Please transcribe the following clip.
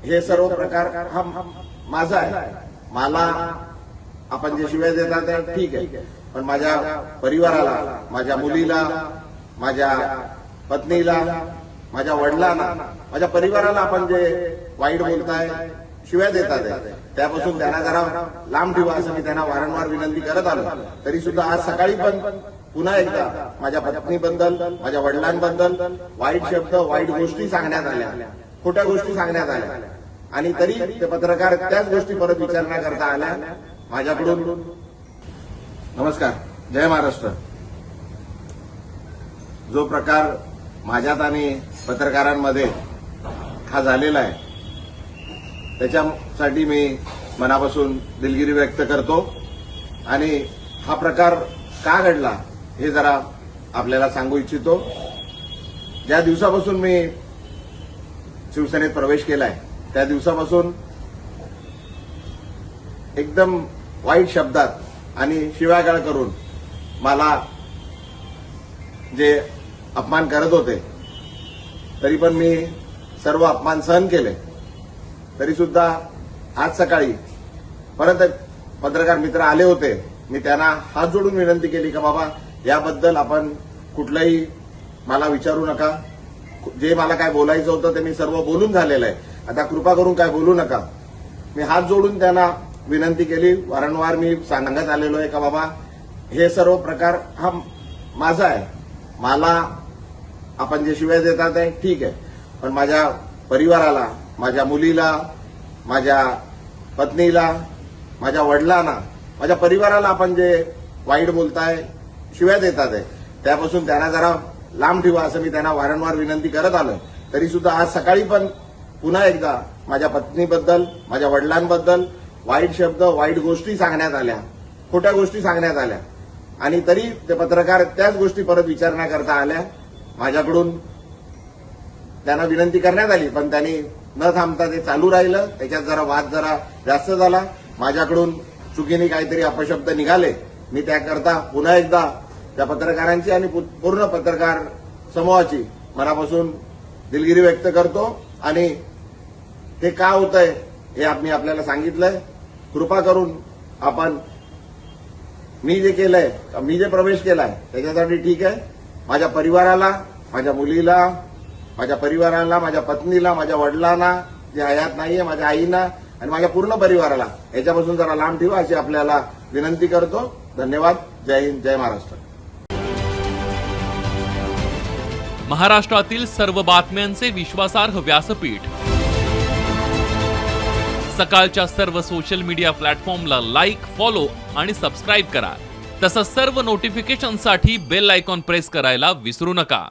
हे सर्व प्रकार हा माझा आहे. मला आपण जे शिव्या देतात ते ठीक आहे, पण माझ्या परिवाराला, माझ्या मुलीला, माझ्या पत्नीला, माझ्या वडिलांना, माझ्या परिवाराला आपण जे वाईट बोलताय, शिव्या देतात त्यापासून त्यांना जरा लांब ठेवा असं मी त्यांना वारंवार विनंती करत आलो. तरी सुद्धा आज सकाळी पण पुन्हा एकदा माझ्या पत्नीबद्दल, माझ्या वडिलांबद्दल वाईट शब्द, वाईट गोष्टी सांगण्यात आल्या, खोट्या गोष्टी सांगण्यात आल्या आणि तरी ते पत्रकार त्याच गोष्टी परत विचार न करता आल्या माझ्याकडून. नमस्कार, जय महाराष्ट्र. जो प्रकार माझ्यात आणि पत्रकारांमध्ये हा झालेला आहे त्याच्यासाठी मी मनापासून दिलगिरी व्यक्त करतो आणि हा प्रकार का घडला हे जरा आपल्याला सांगू इच्छितो. ज्या दिवसापासून मी शिवसेनेत प्रवेश केलाय त्या दिवसापासून एकदम वाईट शब्दात आणि शिव्यागाळ करून मला जे अपमान करत होते तरी पण मी सर्व अपमान सहन केले. तरी सुद्धा आज सकाळी परत पत्रकार मित्र आले होते. मी त्यांना हात जोडून विनंती केली की बाबा याबद्दल आपण कुठलंही मला विचारू नका. जे मला काय बोलायचं होतं ते मी सर्व बोलून झालेलं आहे. आता कृपा करून काय बोलू नका. मी हात जोडून त्यांना विनंती केली. वारंवार मी सांगत आलेलो आहे का बाबा हे सर्व प्रकार हा माझा आहे. मला आपण जे शिव्या देतात आहे ठीक आहे, पण माझ्या परिवाराला, माझ्या मुलीला, माझ्या पत्नीला, माझ्या वडिलांना, माझ्या परिवाराला आपण जे वाईट बोलताय, शिव्या देतात आहे त्यापासून त्यांना जरा लांब ठेवा असं मी त्यांना वारंवार विनंती करत आलोय. तरी सुद्धा आज सकाळी पण पुन्हा एकदा माझ्या पत्नीबद्दल, माझ्या वडिलांबद्दल वाईट शब्द, वाईट गोष्टी सांगण्यात आल्या, खोट्या गोष्टी सांगण्यात आल्या आणि तरी ते पत्रकार त्याच गोष्टी परत विचार न करता आल्या माझ्याकडून. त्यांना विनंती करण्यात आली पण त्यांनी न थांबता ते चालू राहिलं. त्याच्यात जरा वाद जरा जास्त झाला. माझ्याकडून चुकीने काहीतरी अपशब्द निघाले. मी त्याकरता पुन्हा एकदा त्या पत्रकारांची आणि पूर्ण पत्रकार समूहाची मनापासून दिलगिरी व्यक्त करतो आणि ते का होतंय हे मी आपल्याला सांगितलंय. कृपा करून आपण मी जे केलंय, मी जे प्रवेश केलाय त्याच्यासाठी ठीक आहे. माझ्या परिवाराला, माझ्या मुलीला, माझ्या परिवाराला, माझ्या पत्नीला, माझ्या वडिलांना जे हयात नाहीये, माझ्या आईना आणि माझ्या पूर्ण परिवाराला याच्यापासून जरा लांब ठेवा अशी आपल्याला विनंती करतो. धन्यवाद. जय हिंद, जय महाराष्ट्र. महाराष्ट्रातील सर्व बातम्यांचे विश्वासार्ह व्यासपीठ. सकाळच्या सर्व सोशल मीडिया प्लॅटफॉर्मला लाईक, फॉलो आणि सबस्क्राईब करा. तसंच सर्व नोटिफिकेशनसाठी बेल आयकॉन प्रेस करायला विसरू नका.